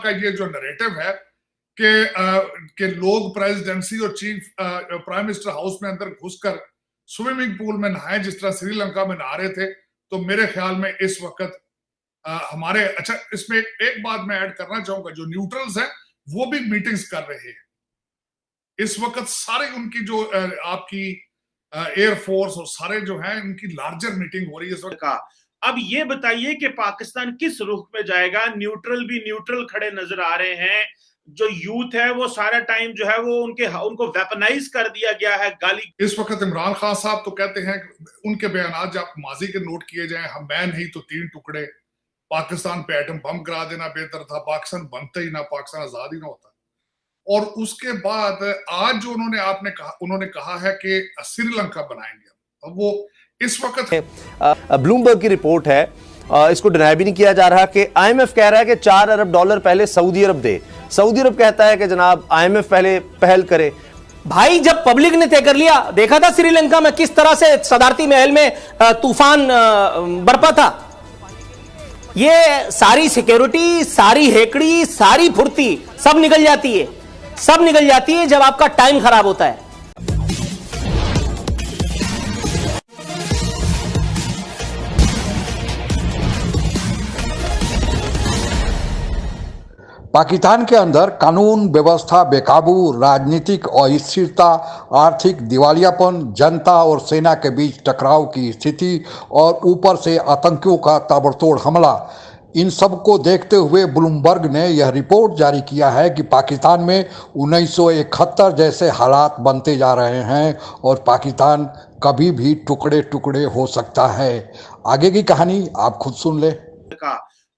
का ये जो नैरेटिव है कि लोग प्रेसिडेंसी और चीफ प्राइम मिनिस्टर हाउस में अंदर घुसकर स्विमिंग पूल में नहाए जिस तरह श्रीलंका में नहा रहे थे, तो मेरे ख्याल में इस वक्त हमारे इसमें एक बात मैं ऐड करना चाहूंगा, जो न्यूट्रल्स हैं वो भी मीटिंग्स कर रहे हैं इस वक्त। सारे उनकी जो आपकी एयरफोर्स और सारे जो हैं उनकी लार्जर मीटिंग हो रही है इस वक्त। अब ये बताइए कि पाकिस्तान किस रुख पे जाएगा? न्यूट्रल भी न्यूट्रल खड़े नजर आ रहे हैं। जो यूथ है वो सारा टाइम जो है वो उनको वेपनाइज कर दिया गया है गाली। इस वक्त इमरान खान साहब तो कहते हैं, उनके बयान जब माजी के नोट किए जाएं, हम मैं नहीं तो 3 टुकड़े, पाकिस्तान पे एटम बम गिरा देना बेहतर था, पाकिस्तान बनता ही ना, पाकिस्तान आजाद ही ना होता। और उसके बाद आज जो उन्होंने कहा है कि श्रीलंका बनाएंगे। अब वो इस वक्त ब्लूमबर्ग की रिपोर्ट है, इसको डिनाई भी नहीं किया जा रहा कि आईएमएफ कह रहा है कि $4 अरब पहले सऊदी अरब दे। सऊदी अरब कहता है कि जनाब आईएमएफ पहले पहल करे। भाई जब पब्लिक ने तय कर लिया, देखा था श्रीलंका में किस तरह से सदारती महल में तूफान बरपा था। ये सारी सिक्योरिटी, सारी हेकड़ी, सारी फुर्ती सब निकल जाती है, सब निकल जाती है जब आपका टाइम खराब होता है। पाकिस्तान के अंदर कानून व्यवस्था बेकाबू, राजनीतिक अस्थिरता, आर्थिक दिवालियापन, जनता और सेना के बीच टकराव की स्थिति और ऊपर से आतंकियों का ताबड़तोड़ हमला, इन सब को देखते हुए ब्लूमबर्ग ने यह रिपोर्ट जारी किया है कि पाकिस्तान में 1971 जैसे हालात बनते जा रहे हैं और पाकिस्तान कभी भी टुकड़े टुकड़े हो सकता है। आगे की कहानी आप खुद सुन ले।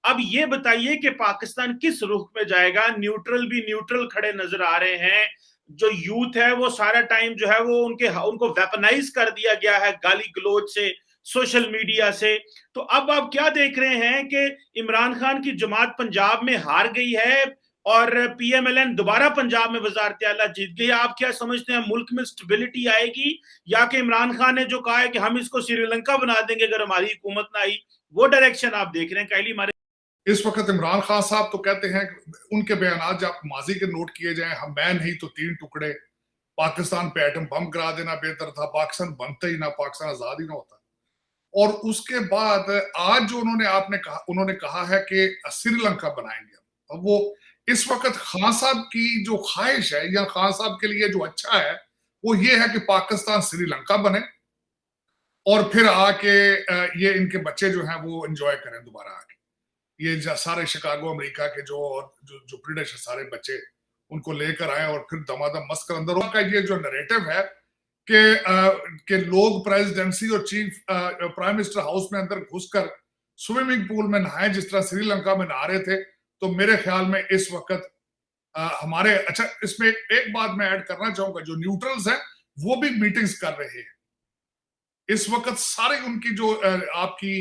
अब ये बताइए कि पाकिस्तान किस रुख पे जाएगा? न्यूट्रल भी न्यूट्रल खड़े नजर आ रहे हैं। जो यूथ है वो सारा टाइम जो है वो उनको वेपनाइज कर दिया गया है गाली गलौज से, सोशल मीडिया से। तो अब आप क्या देख रहे हैं कि इमरान खान की जमात पंजाब में हार गई है और पीएमएलएन दोबारा पंजाब में वजारत आला जीत गई। आप क्या समझते हैं, मुल्क में स्टेबिलिटी आएगी, या कि इमरान खान ने जो कहा है कि हम इसको श्रीलंका बना देंगे अगर हमारी हुकूमत ना आई, वो डायरेक्शन आप देख रहे हैं? कैली हमारे इस वक्त इमरान खान साहब तो कहते हैं, उनके बयान जब माजी के नोट किए जाएं, हम मैं नहीं तो 3 टुकड़े, पाकिस्तान पे एटम बम गिरा देना बेहतर था, पाकिस्तान बनता ही ना, पाकिस्तान आजाद ही ना होता। और उसके बाद आज जो उन्होंने कहा है कि श्रीलंका बनाएंगे। अब वो इस वक्त खान साहब की जो ख्वाहिश है या खान साहब के लिए जो अच्छा है वो ये है कि पाकिस्तान श्रीलंका बने और फिर आके ये इनके बच्चे जो हैं वो एंजॉय करें दोबारा आके। ये सारे शिकागो अमेरिका के जो ब्रिटिश सारे बच्चे उनको लेकर आए और फिर दमादम मस्त कर अंदर का ये जो नैरेटिव है कि लोग प्रेसिडेंसी और चीफ प्राइम मिनिस्टर हाउस में अंदर घुसकर स्विमिंग पूल में नहाए जिस तरह श्रीलंका में नहा रहे थे, तो मेरे ख्याल में इस वक्त हमारे इसमें एक बात मैं ऐड करना चाहूंगा, जो न्यूट्रल्स हैं वो भी मीटिंग्स कर रहे हैं इस वक्त। सारे उनकी जो आपकी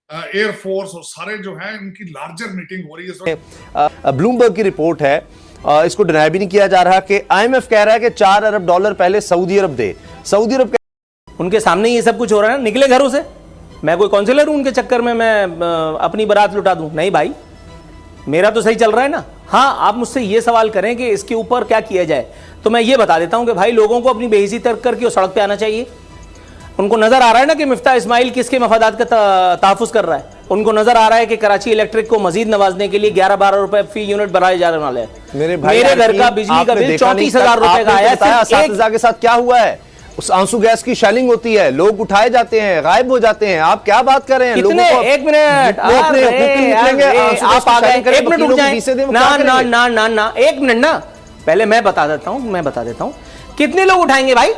एयरफोर्स और सारे जो हैं उनकी लार्जर मीटिंग हो रही है इस वक्त। ब्लूमबर्ग की रिपोर्ट है, इसको डिनाई भी नहीं किया जा रहा कि आईएमएफ कह रहा है कि $4 अरब पहले सऊदी अरब दे। सऊदी अरब उनके सामने ये सब कुछ हो रहा है, निकले घरों से। मैं कोई काउंसिलर हूं उनके चक्कर में मैं अपनी बारात लुटा दूं? नहीं भाई, मेरा तो सही चल रहा है ना। हाँ, आप मुझसे ये सवाल करें कि इसके ऊपर क्या किया जाए, तो मैं ये बता देता हूं कि भाई लोगों को अपनी बेइज्जती तर्क करके सड़क पे आना चाहिए। उनको नजर आ रहा है ना कि मिफ्ता इस्माइल किसके मफादात का तहफ़्फ़ुज़ कर रहा है। उनको नजर आ रहा है कि कराची इलेक्ट्रिक को मजीद नवाजने के लिए 11-12 रुपए फी यूनिट बढ़ाए जाने वाले हैं। मेरे घर का बिजली का बिल 34,000 रुपए का आया। असातिज़ा के साथ क्या हुआ है? उस आंसू गैस की शेलिंग होती है, लोग उठाए जाते हैं, गायब हो जाते हैं। आप क्या बात कर रहे हैं? कितने? एक मिनट, आप आ गए, एक मिनट रुक जाएं ना, एक मिनट ना, पहले मैं बता देता हूं कितने लोग उठाएंगे भाई?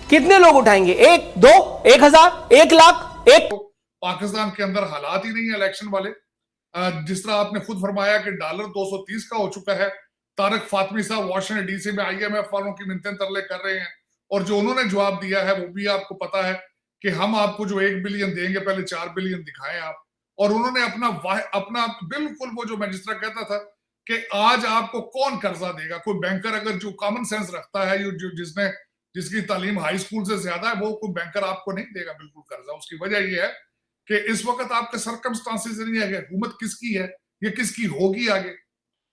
कितने लोग उठाएंगे? 1, 2, 1,000, 1 लाख, 1। पाकिस्तान के अंदर हालात ही नहीं है इलेक्शन वाले। जिस तरह आपने खुद फरमाया कि डॉलर 230 का हो चुका है। तारिक फातमी साहब वाशिंगटन डीसी में आईएमएफ वालों की मिन्नतें तरले कर रहे हैं और जो उन्होंने जवाब दिया है वो भी आपको पता है कि हम आपको जो 1 बिलियन देंगे पहले 4 बिलियन दिखाएं आप। और उन्होंने अपना बिल्कुल वो जो मैं जिस तरह कहता था कि आज आपको कौन कर्जा देगा, कोई बैंकर अगर जो कॉमन सेंस रखता है, जिसकी तालीम हाई स्कूल से ज्यादा है, वो कोई बैंकर आपको नहीं देगा बिल्कुल कर्जा। उसकी वजह यह है कि इस वक्त आपके सरकमस्टांसेस नहीं है, हुकूमत किसकी है, ये किसकी होगी आगे।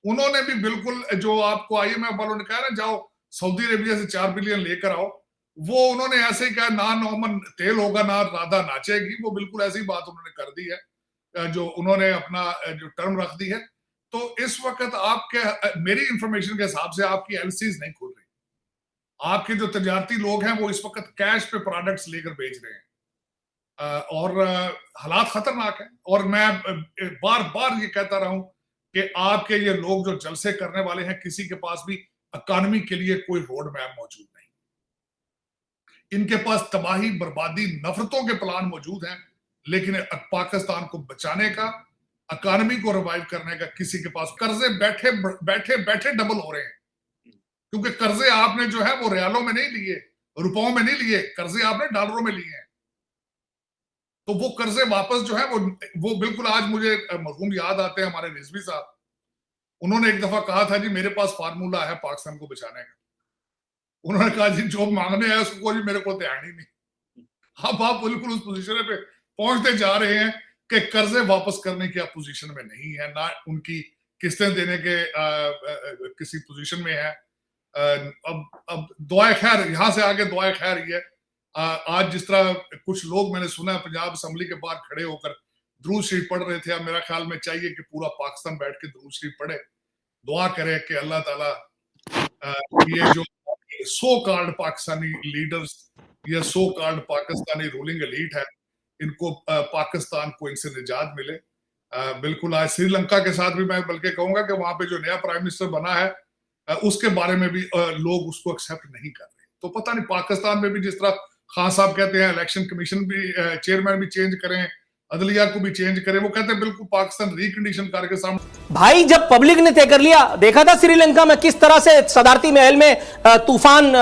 उन्होंने भी बिल्कुल जो आपको IMF वालों ने कहा ना जाओ सऊदी अरेबिया से 4 बिलियन लेकर आओ, वो उन्होंने ऐसे ही कहा ना नॉर्मन तेल होगा ना राधा नाचेगी, वो बिल्कुल ऐसी बात उन्होंने कर दी है जो उन्होंने अपना जो टर्म रख दी है। तो इस वक्त आपके मेरी इंफॉर्मेशन के हिसाब से आपकी LCs नहीं खुल रही, आपके जो तजारती लोग हैं वो इस वक्त कैश पे प्रोडक्ट्स लेकर बेच रहे हैं और हालात खतरनाक है। और मैं बार बार ये कहता रहा हूं कि आपके ये लोग जो जलसे करने वाले हैं, किसी के पास भी इकॉनमी के लिए कोई रोड मैप मौजूद नहीं, इनके पास तबाही, बर्बादी, नफरतों के प्लान मौजूद हैं, लेकिन पाकिस्तान को बचाने का, इकॉनमी को रिवाइव करने का किसी के पास, कर्जे बैठे बैठे बैठे डबल हो रहे हैं, क्योंकि कर्जे आपने जो है वो रियालों में नहीं लिए, रुपयों में नहीं लिए, कर्जे आपने डॉलरों में लिए हैं। तो वो कर्जे वापस जो है वो बिल्कुल, आज मुझे मरहूम याद आते हैं हमारे रिजवी साहब, उन्होंने एक दफा कहा था जी मेरे पास फार्मूला है पाकिस्तान को बचाने का। उन्होंने कहा जी जो मांगने हैं उसको जी मेरे को ध्यान ही नहीं। अब आप बिल्कुल उस पोजीशन पे पहुंचते जा रहे हैं कि कर्जे वापस करने की आप पोजीशन में नहीं है, ना उनकी किस्तें देने के किसी पोजीशन में है। अब दुआए खैर, यहां से आगे दुआए खैर ही है। आज जिस तरह कुछ लोग मैंने सुना पंजाब असेंबली के बाहर खड़े होकर दुरूद शरीफ पढ़ रहे थे, अब मेरा ख्याल में चाहिए कि पूरा पाकिस्तान बैठ के दुरूद शरीफ पढ़े, दुआ करे कि अल्लाह ताला ये जो सो कॉल्ड पाकिस्तानी लीडर्स, ये so called Pakistani ruling elite है, इनको पाकिस्तान को इनसे निजात मिले। बिल्कुल आज श्रीलंका के साथ भी मैं बल्कि कहूंगा कि वहां पे जो नया प्राइम मिनिस्टर बना है उसके बारे में भी लोग उसको एक्सेप्ट नहीं कर रहे। तो पता नहीं पाकिस्तान में भी जिस तरह खान साहब कहते हैं इलेक्शन कमीशन भी चेयरमैन भी चेंज करें, अदलिया को भी चेंज करें, वो कहते हैं बिल्कुल पाकिस्तान रिकंडीशन करके सामने। भाई जब पब्लिक ने तय कर लिया, देखा था श्रीलंका में किस तरह से सदारती महल में तूफान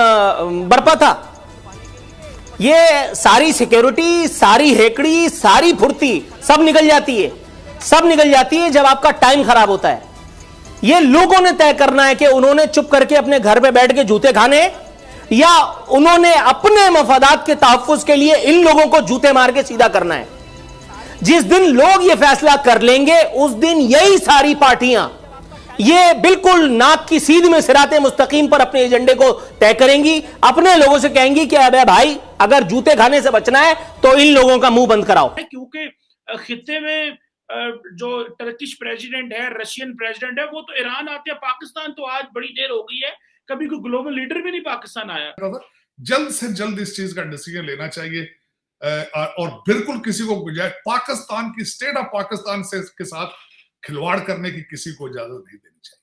बरपा था। ये सारी सिक्योरिटी, सारी हेकड़ी, सारी फुर्ती सब निकल जाती है, सब निकल जाती है जब आपका टाइम खराब होता है। ये लोगों ने तय करना है कि उन्होंने चुप करके अपने घर पे बैठ के जूते खाने, या उन्होंने अपने मफादात के तहफ्फुज के लिए इन लोगों को जूते मार के सीधा करना है। जिस दिन लोग ये फैसला कर लेंगे उस दिन यही सारी पार्टियां ये बिल्कुल नाक की सीध में सिराते मुस्तकीम पर अपने एजेंडे को तय करेंगी, अपने लोगों से कहेंगी कि अबे भाई अगर जूते खाने से बचना है तो इन लोगों का मुंह बंद कराओ। क्योंकि खित्ते में जो टर्किश प्रेसिडेंट है, रशियन प्रेसिडेंट है, वो तो ईरान आते हैं। पाकिस्तान तो आज बड़ी देर हो गई है, कभी कोई ग्लोबल लीडर भी नहीं पाकिस्तान आया। जल्द से जल्द इस चीज का डिसीजन लेना चाहिए और बिल्कुल किसी को गुंजाइश, पाकिस्तान की स्टेट ऑफ पाकिस्तान से के साथ खिलवाड़ करने की किसी को इजाजत नहीं देनी चाहिए।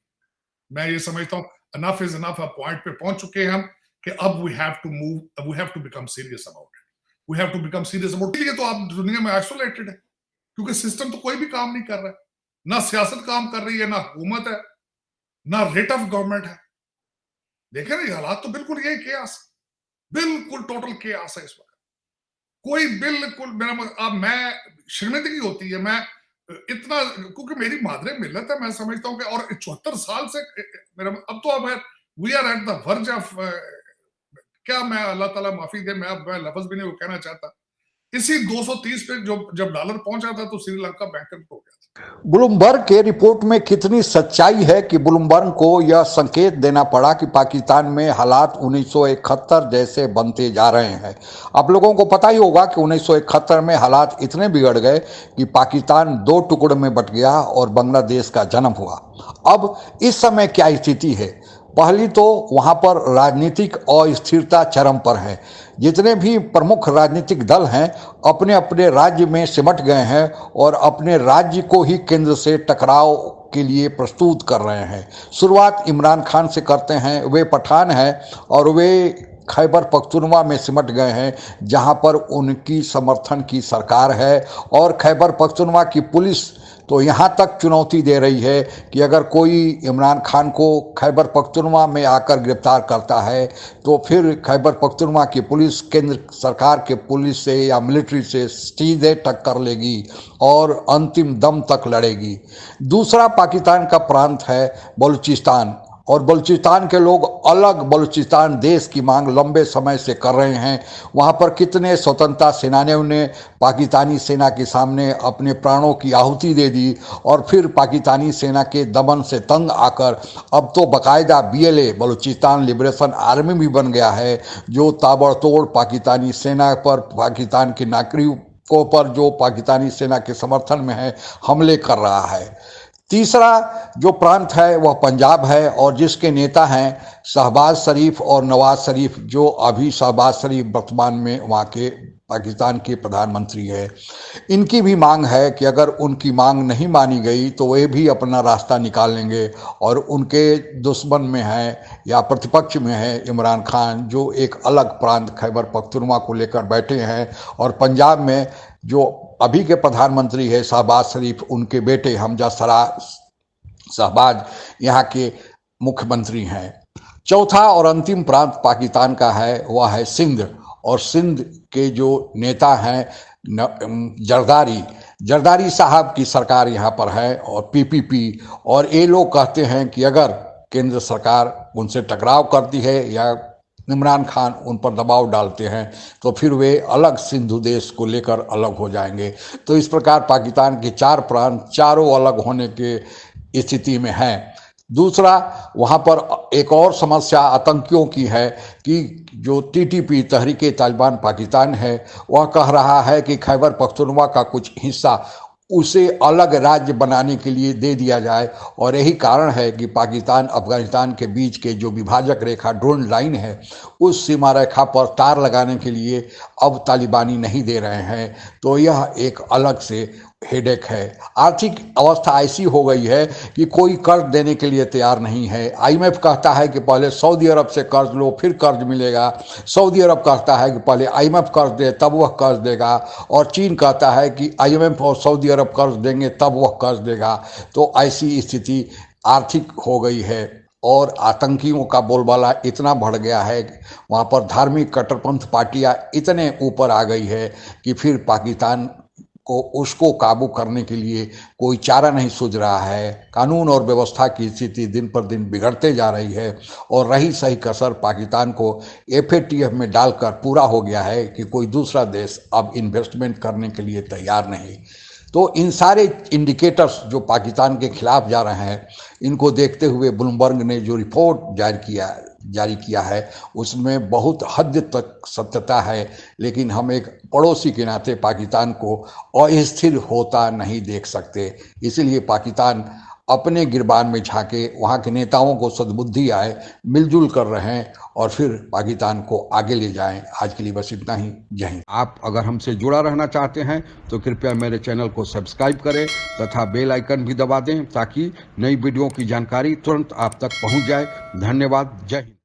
मैं ये समझता हूँ अनफ इज अनफ, पॉइंट पे पहुंच चुके हैं हम कि अब we have to move, we have to become serious about it, we have to become serious about it. तो आप दुनिया में आइसोलेटेड है क्योंकि सिस्टम तो कोई भी काम नहीं कर रहा है, ना सियासत काम कर रही है, ना हुकूमत है, ना रेट ऑफ गवर्नमेंट है। देखे ना हालात तो बिल्कुल यही केयास, बिल्कुल टोटल केयास है इस वक्त। कोई बिल्कुल अब मैं शर्मिंदगी होती है, मैं इतना, क्योंकि मेरी मादरे मिल्लत है, मैं समझता हूं कि और 74 साल से मेरा अब तो अब we are at the verge of, क्या मैं अल्लाह ताला माफी दे, मैं लफ्ज भी नहीं कहना चाहता, इसी 230 पे जब डॉलर पहुंचा था तो श्रीलंका बैंकरप्ट हो गया था। ब्लूमबर्ग के रिपोर्ट में कितनी सच्चाई है कि ब्लूमबर्ग को यह संकेत देना पड़ा कि पाकिस्तान में हालात 1971 जैसे बनते जा रहे हैं। आप लोगों को पता ही होगा कि 1971 में हालात इतने बिगड़ गए कि पाकिस्तान 2 टुकड़ों में बट गया और बांग्लादेश का जन्म हुआ। अब इस समय क्या स्थिति है? पहली तो वहाँ पर राजनीतिक अस्थिरता चरम पर है। जितने भी प्रमुख राजनीतिक दल हैं अपने अपने राज्य में सिमट गए हैं और अपने राज्य को ही केंद्र से टकराव के लिए प्रस्तुत कर रहे हैं। शुरुआत इमरान खान से करते हैं, वे पठान हैं और वे खैबर पख्तूनवा में सिमट गए हैं जहां पर उनकी समर्थन की सरकार है। और खैबर पख्तूनवा की पुलिस तो यहाँ तक चुनौती दे रही है कि अगर कोई इमरान खान को खैबर पख्तूनवा में आकर गिरफ्तार करता है तो फिर खैबर पख्तूनवा की पुलिस केंद्र सरकार के पुलिस से या मिलिट्री से सीधे टक्कर लेगी और अंतिम दम तक लड़ेगी। दूसरा पाकिस्तान का प्रांत है बलूचिस्तान और बलूचिस्तान के लोग अलग बलूचिस्तान देश की मांग लंबे समय से कर रहे हैं। वहाँ पर कितने स्वतंत्रता सेनानियों ने पाकिस्तानी सेना के सामने अपने प्राणों की आहुति दे दी और फिर पाकिस्तानी सेना के दमन से तंग आकर अब तो बाकायदा BLA बलूचिस्तान लिबरेशन आर्मी भी बन गया है, जो ताबड़तोड़ पाकिस्तानी सेना पर, पाकिस्तान के नागरिकों पर जो पाकिस्तानी सेना के समर्थन में है, हमले कर रहा है। तीसरा जो प्रांत है वह पंजाब है और जिसके नेता हैं शहबाज शरीफ और नवाज शरीफ, जो अभी शहबाज शरीफ वर्तमान में वहाँ के पाकिस्तान के प्रधानमंत्री है। इनकी भी मांग है कि अगर उनकी मांग नहीं मानी गई तो वे भी अपना रास्ता निकाल लेंगे और उनके दुश्मन में है या प्रतिपक्ष में है इमरान खान, जो एक अलग प्रांत खैबर पख्तूनख्वा को लेकर बैठे हैं। और पंजाब में जो अभी के प्रधानमंत्री है शहबाज शरीफ, उनके बेटे हमजा शहबाज यहाँ के मुख्यमंत्री हैं। चौथा और अंतिम प्रांत पाकिस्तान का है वह है सिंध, और सिंध के जो नेता हैं जरदारी साहब की सरकार यहाँ पर है और PPP, और ये लोग कहते हैं कि अगर केंद्र सरकार उनसे टकराव करती है या इमरान खान उन पर दबाव डालते हैं तो फिर वे अलग सिंधु देश को लेकर अलग हो जाएंगे। तो इस प्रकार पाकिस्तान के 4 प्रांत चारों अलग होने के स्थिति में हैं। दूसरा, वहाँ पर एक और समस्या आतंकियों की है कि जो TTP तहरीके तालिबान पाकिस्तान है वह कह रहा है कि खैबर पख्तूनख्वा का कुछ हिस्सा उसे अलग राज्य बनाने के लिए दे दिया जाए, और यही कारण है कि पाकिस्तान अफगानिस्तान के बीच के जो विभाजक रेखा ड्रोन लाइन है उस सीमा रेखा पर तार लगाने के लिए अब तालिबानी नहीं दे रहे हैं। तो यह एक अलग से हेडेक है। आर्थिक अवस्था ऐसी हो गई है कि कोई कर्ज देने के लिए तैयार नहीं है। IMF कहता है कि पहले सऊदी अरब से कर्ज लो फिर कर्ज मिलेगा, सऊदी अरब कहता है कि पहले IMF कर्ज दे तब वह कर्ज देगा, और चीन कहता है कि IMF और सऊदी अरब कर्ज देंगे तब वह कर्ज देगा। तो ऐसी स्थिति आर्थिक हो गई है और आतंकियों का बोलबाला इतना बढ़ गया है, वहाँ पर धार्मिक कट्टरपंथ पार्टियाँ इतने ऊपर आ गई है कि फिर पाकिस्तान को उसको काबू करने के लिए कोई चारा नहीं सूझ रहा है। कानून और व्यवस्था की स्थिति दिन पर दिन बिगड़ते जा रही है और रही सही कसर पाकिस्तान को FATF में डालकर पूरा हो गया है कि कोई दूसरा देश अब इन्वेस्टमेंट करने के लिए तैयार नहीं। तो इन सारे इंडिकेटर्स जो पाकिस्तान के खिलाफ जा रहे हैं, इनको देखते हुए ब्लूमबर्ग ने जो रिपोर्ट जारी किया है उसमें बहुत हद तक सत्यता है, लेकिन हम एक पड़ोसी के नाते पाकिस्तान को अस्थिर होता नहीं देख सकते। इसलिए पाकिस्तान अपने गिरबान में झांके, वहाँ के नेताओं को सद्बुद्धि आए, मिलजुल कर रहें और फिर पाकिस्तान को आगे ले जाएं। आज के लिए बस इतना ही। जय हिंद। आप अगर हमसे जुड़ा रहना चाहते हैं तो कृपया मेरे चैनल को सब्सक्राइब करें तथा बेल आइकन भी दबा दें ताकि नई वीडियो की जानकारी तुरंत आप तक पहुंच जाए। धन्यवाद। जय हिंद।